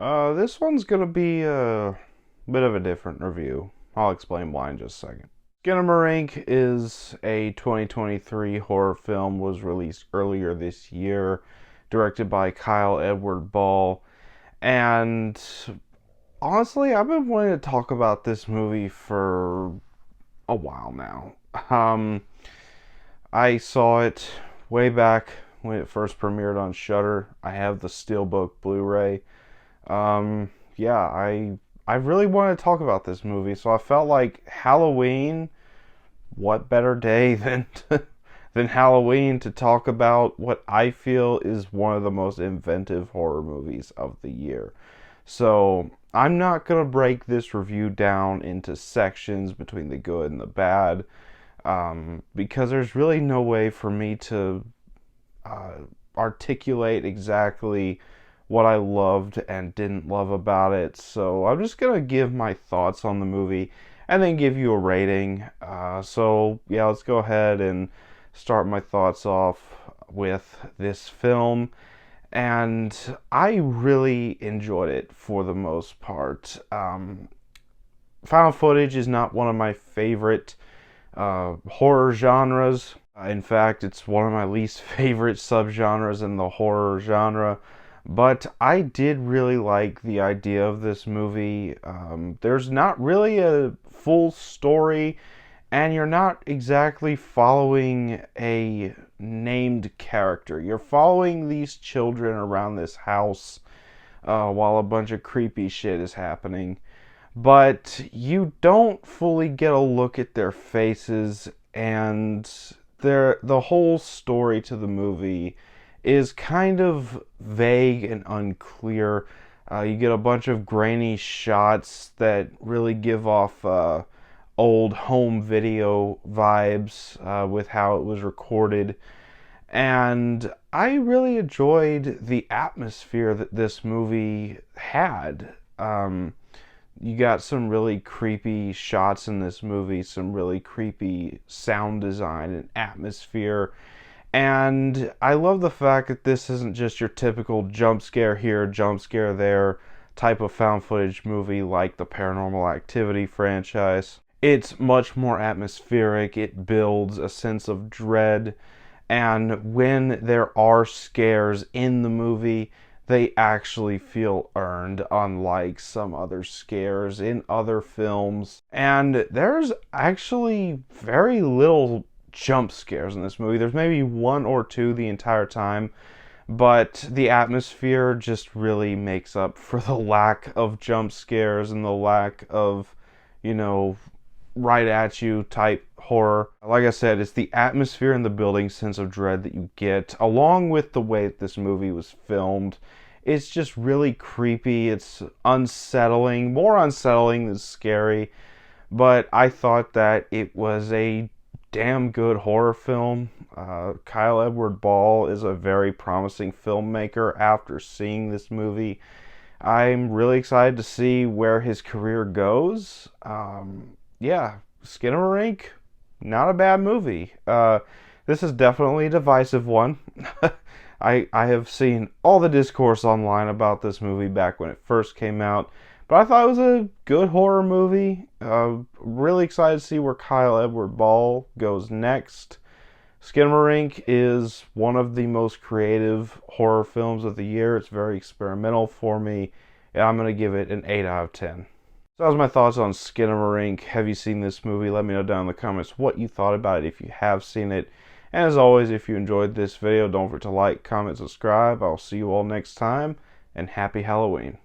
This one's gonna be a bit of a different review. I'll explain why in just a second. Skinamarink is a 2023 horror film, was released earlier this year, directed by Kyle Edward Ball, and honestly, I've been wanting to talk about this movie for a while now. I saw it way back when it first premiered on Shudder. I have the Steelbook Blu-ray. Yeah, I really want to talk about this movie, so I felt like Halloween, what better day than than Halloween to talk about what I feel is one of the most inventive horror movies of the year. So, I'm not going to break this review down into sections between the good and the bad, because there's really no way for me to uh, articulate exactly what I loved and didn't love about it. So I'm just gonna give my thoughts on the movie and then give you a rating. So yeah, let's go ahead and start my thoughts off with this film. And I really enjoyed it for the most part. Found footage is not one of my favorite horror genres. In fact, it's one of my least favorite subgenres in the horror genre. But I did really like the idea of this movie. There's not really a full story, and you're not exactly following a named character. You're following these children around this house while a bunch of creepy shit is happening. But you don't fully get a look at their faces, and the whole story to the movie is kind of vague and unclear. You get a bunch of grainy shots that really give off old home video vibes with how it was recorded. And I really enjoyed the atmosphere that this movie had. You got some really creepy shots in this movie, some really creepy sound design and atmosphere. And I love the fact that this isn't just your typical jump scare here, jump scare there type of found footage movie like the Paranormal Activity franchise. It's much more atmospheric, it builds a sense of dread, and when there are scares in the movie, they actually feel earned, unlike some other scares in other films. And there's actually very little jump scares in this movie. There's maybe one or two the entire time, but the atmosphere just really makes up for the lack of jump scares and the lack of, you know, right at you type horror. Like I said, it's the atmosphere and the building sense of dread that you get, along with the way that this movie was filmed. It's just really creepy. It's unsettling, more unsettling than scary. But I thought that it was a damn good horror film. Kyle Edward Ball is a very promising filmmaker after seeing this movie. I'm really excited to see where his career goes. Yeah, Skinamarink, not a bad movie. This is definitely a divisive one. I have seen all the discourse online about this movie back when it first came out, but I thought it was a good horror movie. Really excited to see where Kyle Edward Ball goes next. Skinamarink is one of the most creative horror films of the year. It's very experimental for me, and I'm going to give it an 8 out of 10. So that was my thoughts on Skinamarink. Have you seen this movie? Let me know down in the comments what you thought about it if you have seen it. And as always, if you enjoyed this video, don't forget to like, comment, subscribe. I'll see you all next time, and happy Halloween.